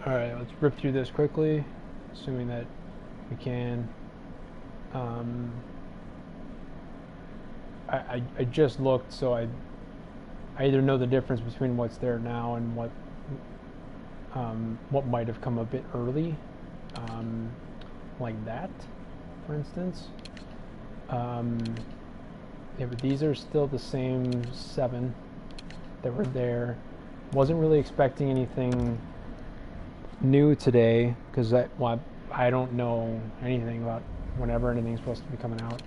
Alright, let's rip through this quickly, assuming that we can. I just looked, so I either know the difference between what's there now and what might have come a bit early, like that, for instance. Yeah, but these are still the same 7 that were there. Wasn't really expecting anything new today because I don't know anything about whenever anything's supposed to be coming out.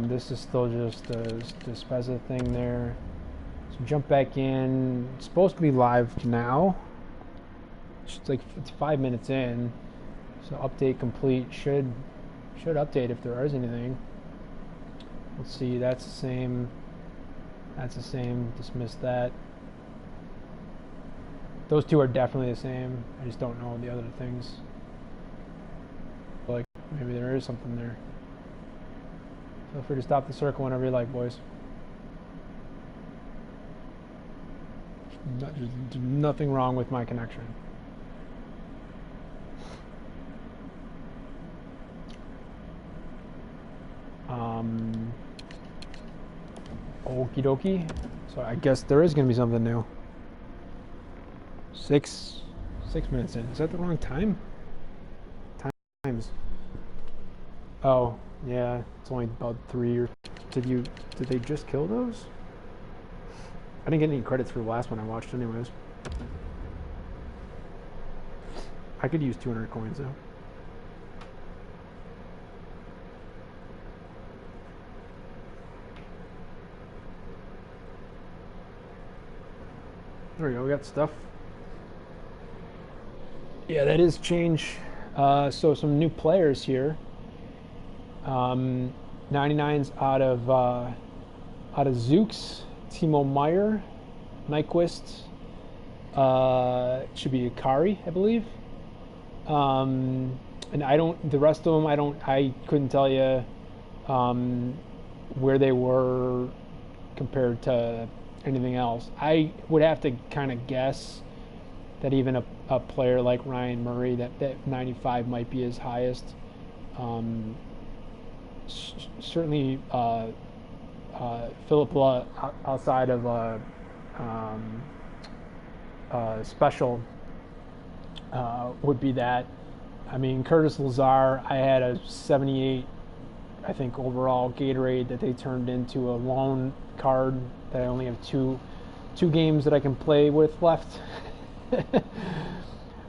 This is still just the Spezza thing there. So jump back in. It's supposed to be live now. It's 5 minutes in. So update complete. Should update if there is anything. Let's see. That's the same. That's the same. Dismiss that. Those two are definitely the same. I just don't know the other things. Like maybe there is something there. Feel free to stop the circle whenever you like, boys. There's nothing wrong with my connection. Okie dokie. So I guess there is going to be something new. 6 minutes in. Is that the wrong time? Times. Oh, yeah. It's only about 3 or... Did they just kill those? I didn't get any credits for the last one I watched anyways. I could use 200 coins though. There we go, we got stuff. Yeah, that is change. So some new players here. 99's out of Zooks, Timo Meyer, Nyquist, should be Akari, I believe. And the rest of them, I couldn't tell you where they were compared to anything else. I would have to kind of guess that even a player like Ryan Murray, that 95 might be his highest. Certainly Philip Law outside of special would be that. I mean, Curtis Lazar, I had a 78, I think, overall Gatorade that they turned into a loan card that I only have two games that I can play with left.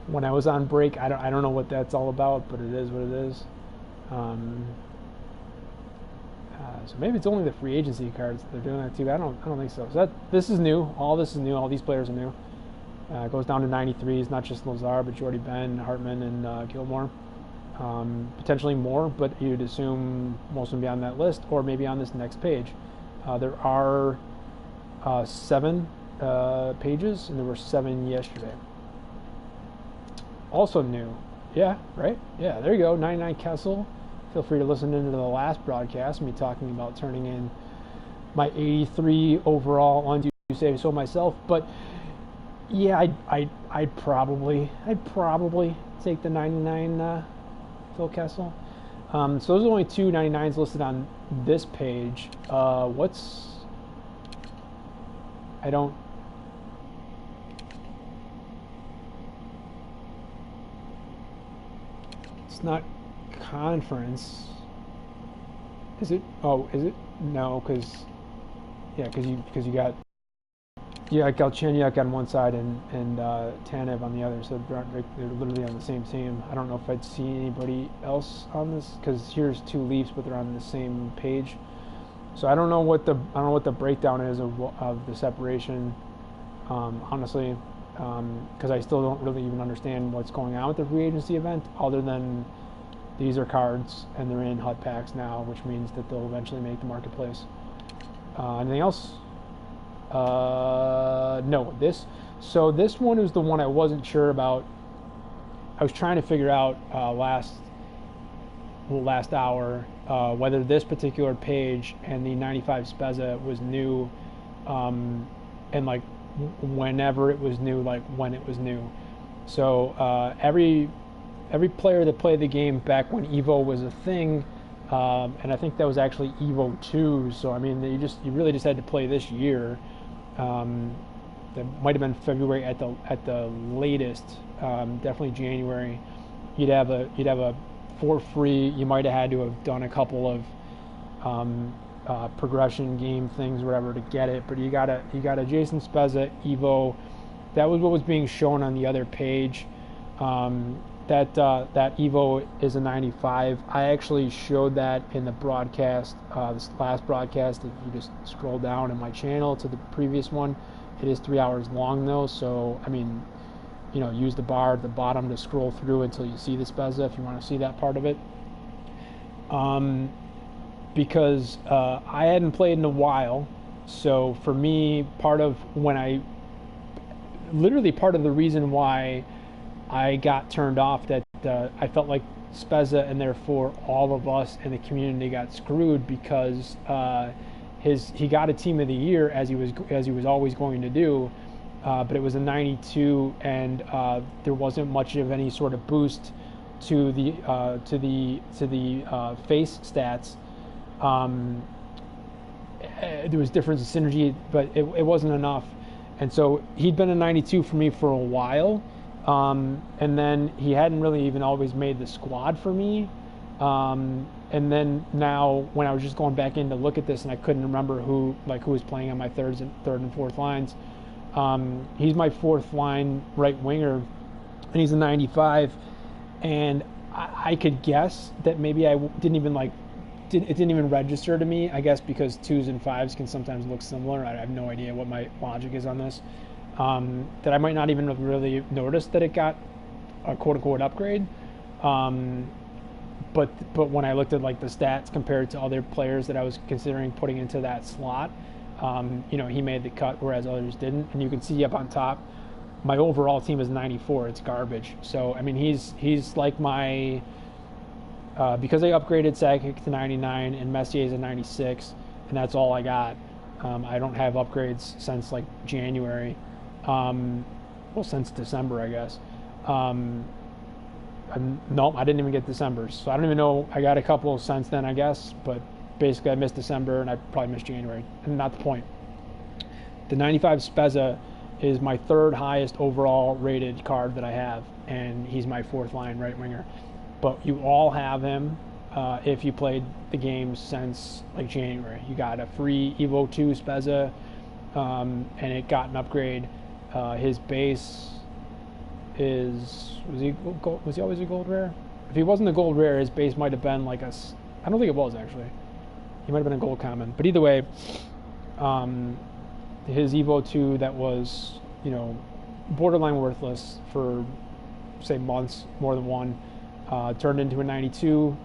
When I was on break, I don't know what that's all about, but it is what it is. So maybe it's only the free agency cards that they're doing that too. I don't think so. So this is new. All this is new. All these players are new. It goes down to 93s, not just Lazar, but Jordy Ben, Hartman, and Gilmore. Potentially more, but you'd assume most of them be on that list, or maybe on this next page. There are 7 pages, and there were 7 yesterday. Also new. Yeah, right? Yeah, there you go. 99 Kessel. Feel free to listen into the last broadcast, me talking about turning in my 83 overall on Do Say So myself. But yeah, I'd probably take the 99 Phil Kessel. So there's only 2 99s listed on this page. It's not conference. Is it? Oh, is it? No, because you got Galchenyuk on one side and Tanev on the other, so they're literally on the same team. I don't know if I'd see anybody else on this, because here's 2 Leafs, but they're on the same page. So I don't know what the breakdown is of the separation, honestly, because I still don't really even understand what's going on with the free agency event, other than these are cards and they're in hut packs now, which means that they'll eventually make the marketplace. Anything else? No. This one is the one I wasn't sure about. I was trying to figure out last hour whether this particular page and the 95 Spezza was new, and like whenever it was new, like when it was new. So every player that played the game back when Evo was a thing, and I think that was actually Evo 2. So I mean, you really just had to play this year. That might have been February at the latest. Definitely January. You'd have a for free. You might have had to have done a couple of progression game things, or whatever, to get it. But you got a Jason Spezza Evo. That was what was being shown on the other page. That Evo is a 95. I actually showed that in the broadcast, this last broadcast. If you just scroll down in my channel to the previous one, it is 3 hours long though. So I mean, use the bar at the bottom to scroll through until you see the Spezza if you want to see that part of it. Because I hadn't played in a while, so for me, part of the reason why I got turned off, that I felt like Spezza and therefore all of us in the community got screwed, because he got a team of the year as he was always going to do, but it was a 92, and there wasn't much of any sort of boost to the face stats. There was difference in synergy, but it wasn't enough. And so he'd been a 92 for me for a while, and then he hadn't really even always made the squad for me. And then now, when I was just going back in to look at this, and I couldn't remember who was playing on my third and fourth lines. He's my fourth line right winger, and he's a 95. And I could guess that maybe I didn't even register to me, I guess, because 2s and 5s can sometimes look similar. I have no idea what my logic is on this. That I might not even have really noticed that it got a quote-unquote upgrade. But when I looked at the stats compared to other players that I was considering putting into that slot, he made the cut, whereas others didn't. And you can see up on top, my overall team is 94. It's garbage. So I mean, he's like my because I upgraded Sakic to 99 and Messier's a 96, and that's all I got. I don't have upgrades since January. Since December, I guess. Nope, I didn't even get December's, so I don't even know. I got a couple since then, I guess, but basically I missed December, and I probably missed January, and not the point. The 95 Spezza is my third highest overall rated card that I have, and he's my fourth line right winger. But you all have him if you played the game since January. You got a free Evo 2 Spezza, and it got an upgrade. His base was he always a gold rare? If he wasn't a gold rare, his base might have been I don't think it was, actually. He might have been a gold common. But either way, his Evo 2 that was, borderline worthless for, say, months, more than one, turned into a 92.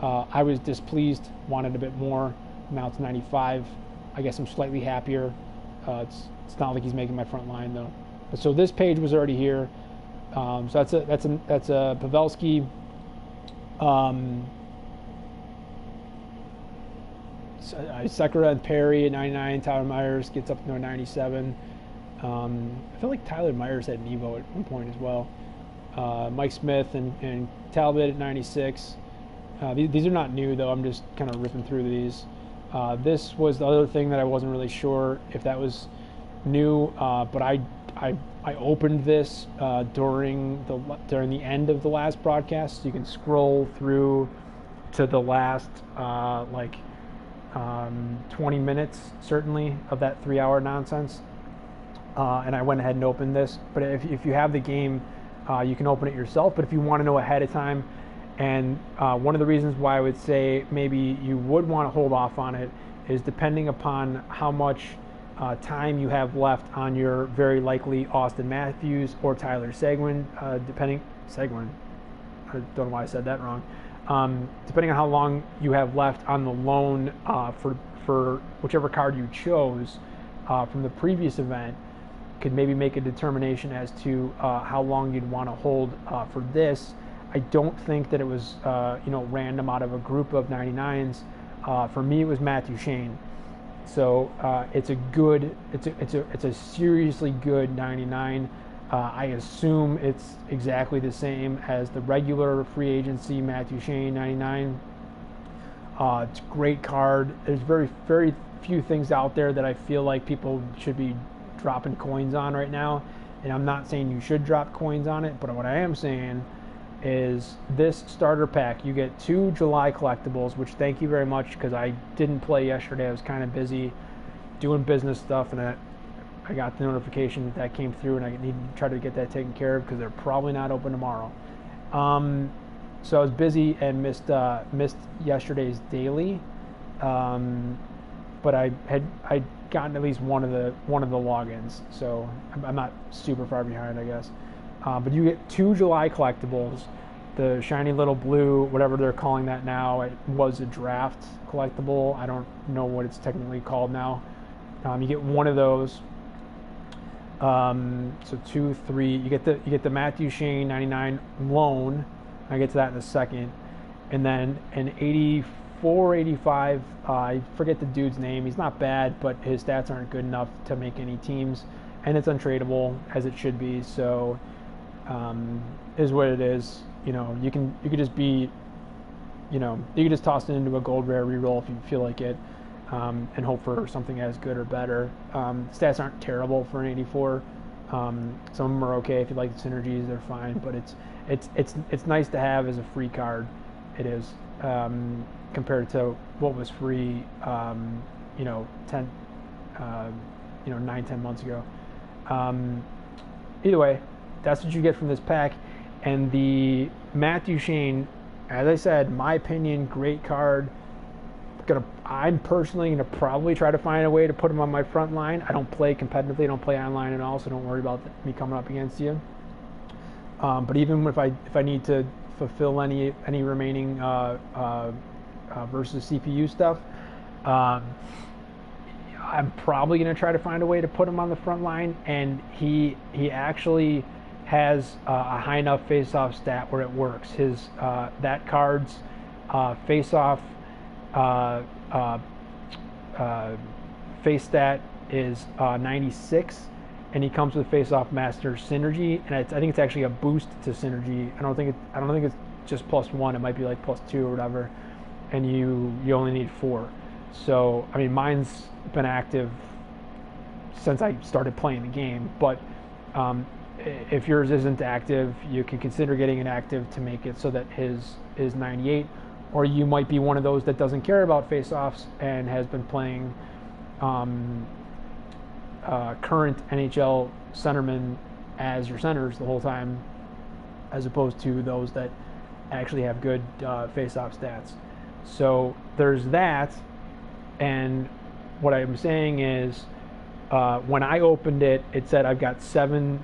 I was displeased, wanted a bit more. Now it's 95. I guess I'm slightly happier. It's not like he's making my front line, though. But so this page was already here. So that's a Pavelski. Sekera and Perry at 99. Tyler Myers gets up to a 97. I feel like Tyler Myers had an Evo at one point as well. Mike Smith and Talbot at 96. These are not new, though. I'm just kind of ripping through these. This was the other thing that I wasn't really sure if that was new, but I opened this during the end of the last broadcast, so you can scroll through to the last 20 minutes, certainly, of that 3-hour nonsense. And I went ahead and opened this. But if you have the game, you can open it yourself. But if you want to know ahead of time, and one of the reasons why I would say maybe you would want to hold off on it is depending upon how much time you have left on your very likely Austin Matthews or Tyler Seguin, Seguin. I don't know why I said that wrong. Depending on how long you have left on the loan for whichever card you chose from the previous event, could maybe make a determination as to how long you'd want to hold for this. I don't think that it was random out of a group of 99s. For me, it was Matthew Shane. So it's a seriously good 99. I assume it's exactly the same as the regular free agency Matthew Shane 99. It's a great card. There's very few things out there that I feel like people should be dropping coins on right now. And I'm not saying you should drop coins on it, but what I am saying is this starter pack, you get 2 July collectibles, which thank you very much, because I didn't play yesterday. I was kind of busy doing business stuff, and I got the notification that came through, and I need to try to get that taken care of because they're probably not open tomorrow. So I was busy and missed yesterday's daily, but I'd gotten at least one of the logins, so I'm not super far behind, I guess. But you get 2 July collectibles, the shiny little blue, whatever they're calling that now. It was a draft collectible. I don't know what it's technically called now. You get one of those. So 2, 3. You get the Matthew Shane 99 loan. I get to that in a second. And then an 84, 85. I forget the dude's name. He's not bad, but his stats aren't good enough to make any teams, and it's untradeable as it should be. So. Is what it is. You could just be, you could just toss it into a gold rare reroll if you feel like it, and hope for something as good or better. Stats aren't terrible for an 84. Some of them are okay. If you like the synergies, they're fine. But it's nice to have as a free card. It is, compared to what was free, 10, 9-10 months ago. Either way. That's what you get from this pack. And the Matthew Shane, as I said, my opinion, great card. I'm personally going to probably try to find a way to put him on my front line. I don't play competitively. I don't play online at all, so don't worry about me coming up against you. But even if I need to fulfill any remaining versus CPU stuff, I'm probably going to try to find a way to put him on the front line. And he actually has a high enough face-off stat where it works. His that card's face-off face stat is 96, and he comes with face-off master synergy, and I think it's actually a boost to synergy. I don't think it's just +1. It might be like +2 or whatever, and you only need 4. So I mean, mine's been active since I started playing the game, but if yours isn't active, you can consider getting it active to make it so that his is 98. Or you might be one of those that doesn't care about face-offs and has been playing current NHL centermen as your centers the whole time, as opposed to those that actually have good face-off stats. So there's that, and what I'm saying is, when I opened it, it said I've got seven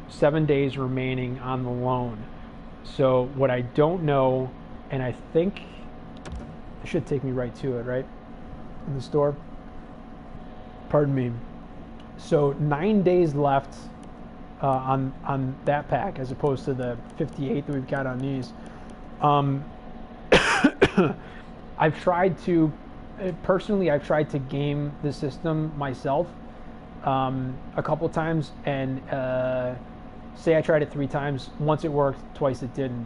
days remaining on the loan. So what I don't know, and I think it should take me right to it, right? In the store. Pardon me. So 9 days left on that pack, as opposed to the 58 that we've got on these. I've tried to game the system myself a couple times, and say I tried it 3 times. Once it worked, twice it didn't.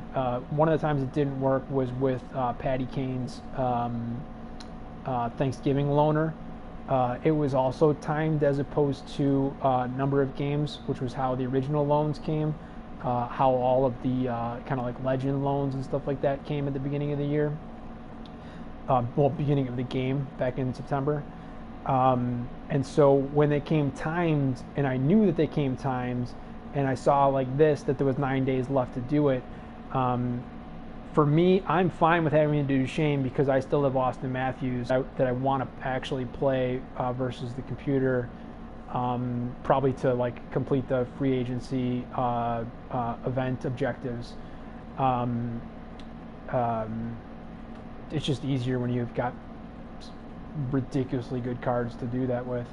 One of the times it didn't work was with Patty Kane's Thanksgiving loaner. It was also timed as opposed to number of games, which was how the original loans came. How all of the kind of like legend loans and stuff like that came at the beginning of the year. Beginning of the game back in September. And so when they came timed, and I knew that they came timed, and I saw like this, that there was 9 days left to do it. For me, I'm fine with having to do Shane because I still have Austin Matthews that I want to actually play versus the computer, probably to like complete the free agency event objectives. It's just easier when you've got ridiculously good cards to do that with.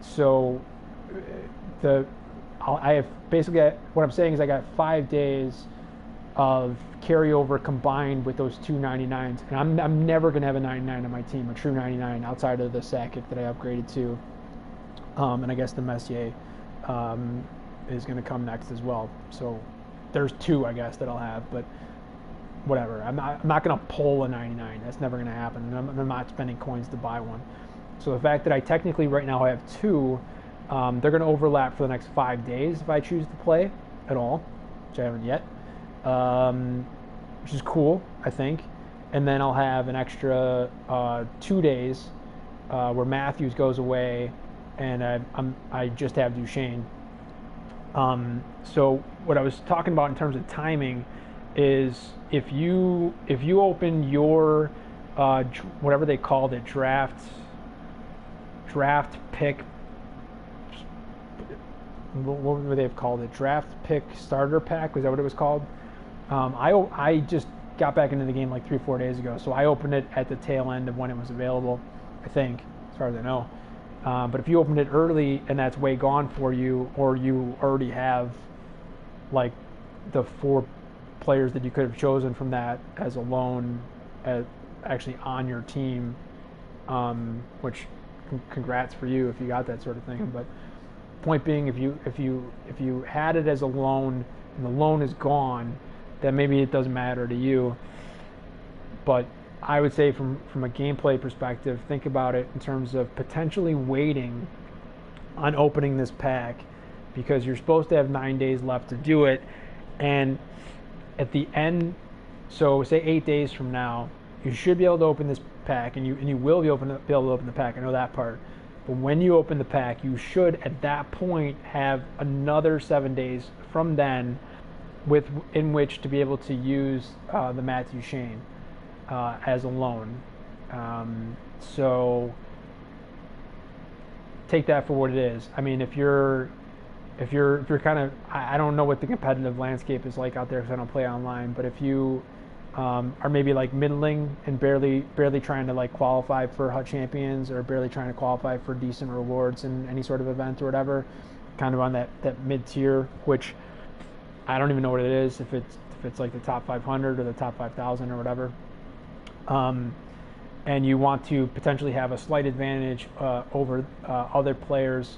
So I have basically, what I'm saying is I got 5 days of carryover combined with those 299s. And I'm never going to have a 99 on my team, a true 99 outside of the Sakic that I upgraded to. And I guess the Messier is going to come next as well. So there's 2, I guess, that I'll have. But whatever. I'm not going to pull a 99. That's never going to happen. And I'm not spending coins to buy one. So the fact that I technically right now have 2, they're going to overlap for the next 5 days if I choose to play at all, which I haven't yet, which is cool, I think. And then I'll have an extra 2 days where Matthews goes away, and I just have Duchesne. So what I was talking about in terms of timing is if you open your whatever they called it, draft pick, what would they have called it, draft pick starter pack, was that what it was called? I just got back into the game like 3-4 days ago, so I opened it at the tail end of when it was available, I think, as far as I know. But if you opened it early and that's way gone for you, or you already have like the 4 players that you could have chosen from that as a loan, actually on your team, which congrats for you if you got that sort of thing. But point being, if you had it as a loan and the loan is gone, then maybe it doesn't matter to you. But I would say from a gameplay perspective, think about it in terms of potentially waiting on opening this pack, because you're supposed to have 9 days left to do it. And at the end, so say 8 days from now, you should be able to open this pack, and you will be able to open the pack. I know that part. But when you open the pack, you should at that point have another 7 days from then in which to be able to use the Matthew Shane as a loan. So take that for what it is. I mean, if you're kind of, I don't know what the competitive landscape is like out there because I don't play online, but if you are maybe like middling and barely trying to like qualify for HUT Champions, or barely trying to qualify for decent rewards in any sort of event or whatever, kind of on that mid tier, which I don't even know what it is, if it's like the top 500 or the top 5,000 or whatever, and you want to potentially have a slight advantage over other players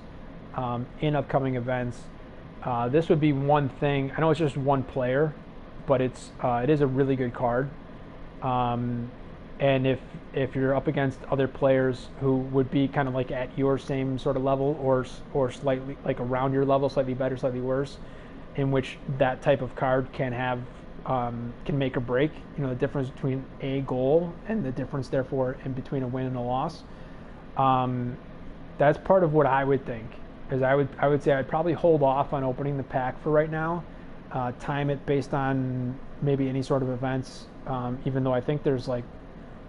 in upcoming events, this would be one thing. I know it's just one player, but it is a really good card. And if you're up against other players who would be kind of like at your same sort of level, or slightly like around your level, slightly better, slightly worse, in which that type of card can have can make or break, the difference between a goal and the difference therefore in between a win and a loss. That's part of what I would think. Is I would say I'd probably hold off on opening the pack for right now. Time it based on maybe any sort of events, even though I think there's like,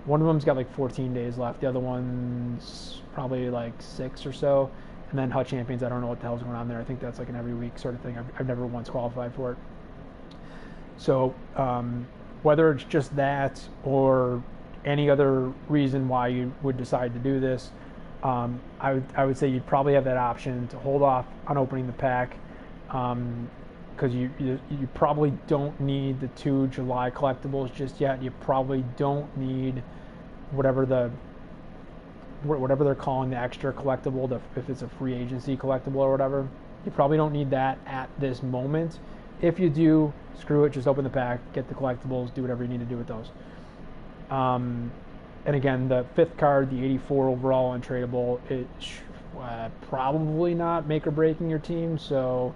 one of them's got like 14 days left, the other one's probably like 6 or so, and then HUT Champions, I don't know what the hell's going on there. I think that's like an every week sort of thing. I've never once qualified for it. So whether it's just that or any other reason why you would decide to do this, I would say you'd probably have that option to hold off on opening the pack, because you probably don't need the 2 July collectibles just yet. You probably don't need whatever they're calling the extra collectible, if it's a free agency collectible or whatever. You probably don't need that at this moment. If you do, screw it, just open the pack, get the collectibles, do whatever you need to do with those. And again, the 5th card, the 84 overall untradeable, it's probably not make or breaking your team. So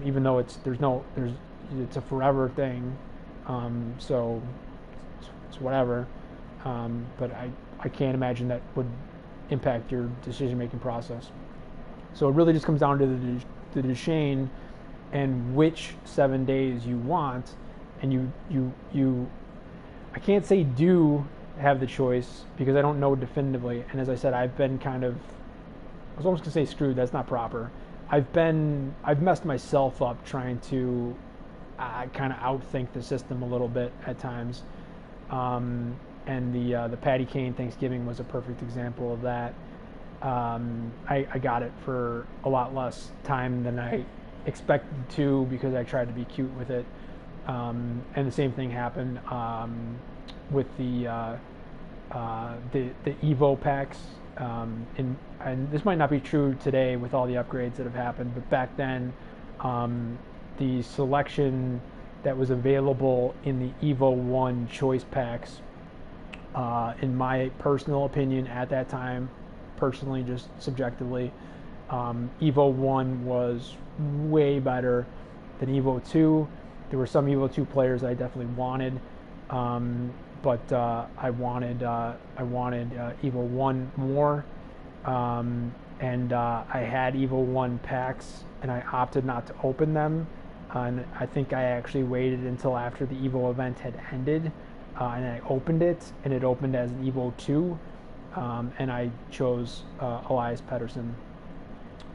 even though it's a forever thing, so it's whatever. But I can't imagine that would impact your decision-making process. So it really just comes down to the Duchesne and which 7 days you want, and you I can't say do have the choice because I don't know definitively. And as I said, I've been kind of, I was almost gonna say screwed. That's not proper. I've messed myself up trying to kind of outthink the system a little bit at times. And the Patty Kane Thanksgiving was a perfect example of that. I got it for a lot less time than I expected to because I tried to be cute with it. And the same thing happened with the Evo packs. And this might not be true today with all the upgrades that have happened, but back then, the selection that was available in the Evo 1 choice packs, in my personal opinion at that time, personally, just subjectively, Evo 1 was way better than Evo 2. There were some Evo 2 players I definitely wanted, but I wanted Evo 1 more, and I had Evo 1 packs, and I opted not to open them. And I think I actually waited until after the Evo event had ended, and I opened it, and it opened as an Evo 2, and I chose Elias Pettersson.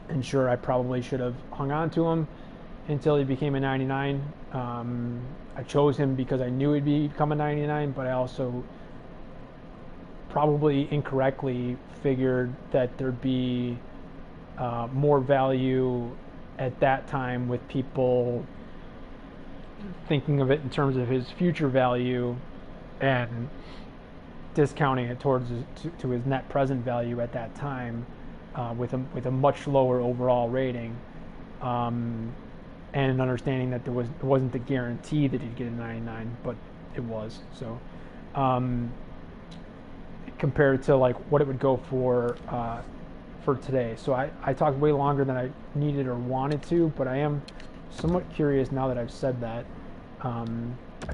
And sure, I probably should have hung on to him until he became a 99. I chose him because I knew he'd become a 99, but I also probably incorrectly figured that there'd be more value at that time with people thinking of it in terms of his future value and discounting it towards to his net present value at that time, with a much lower overall rating, and an understanding that it wasn't the guarantee that he'd get a 99, but it was. So compared to like what it would go for today. So I talked way longer than I needed or wanted to, but I am somewhat curious now that I've said that. I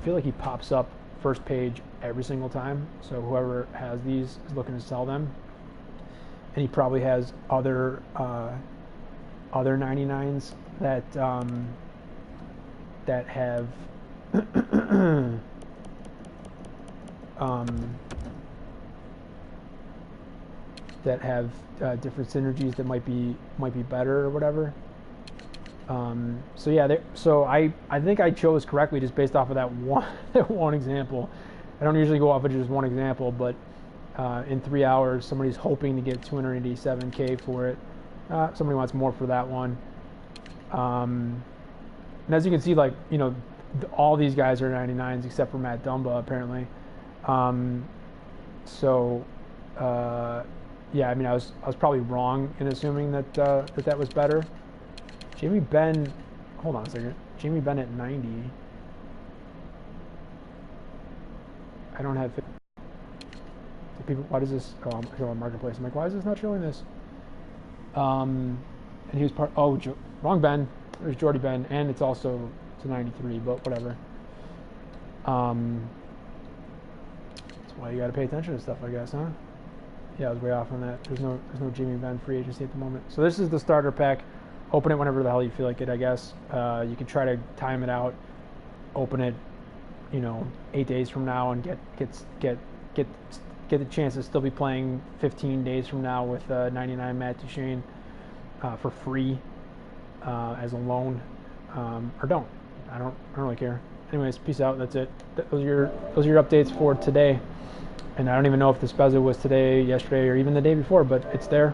feel like he pops up first page every single time, so whoever has these is looking to sell them, and he probably has other 99s that that have that have different synergies that might be better or whatever. So yeah, so I think I chose correctly just based off of that one example. I don't usually go off of just one example, but in 3 hours, somebody's hoping to get 287K for it. Somebody wants more for that one. And as you can see, like, you know, all these guys are 99s except for Matt Dumba, apparently. Yeah, I mean, I was probably wrong in assuming that that was better. Jamie Benn, hold on a second. Jamie Benn at 90. I don't have. People, why does this? Oh, I'm on Marketplace. I'm like, why is this not showing this? And he was part. Oh, wrong Ben. There's Jordy Ben, and it's also to 93, but whatever. That's why you got to pay attention to stuff, I guess, huh? Yeah, I was way off on that. There's no Jamie Benn free agency at the moment. So this is the starter pack. Open it whenever the hell you feel like it, I guess. You can try to time it out. Open it, you know, 8 days from now, and get the chance to still be playing 15 days from now with 99 Matt Duchene for free as a loan, or don't. I don't really care. Anyways, peace out. That's it. Those are your updates for today. And I don't even know if the Spezza was today, yesterday, or even the day before, but it's there.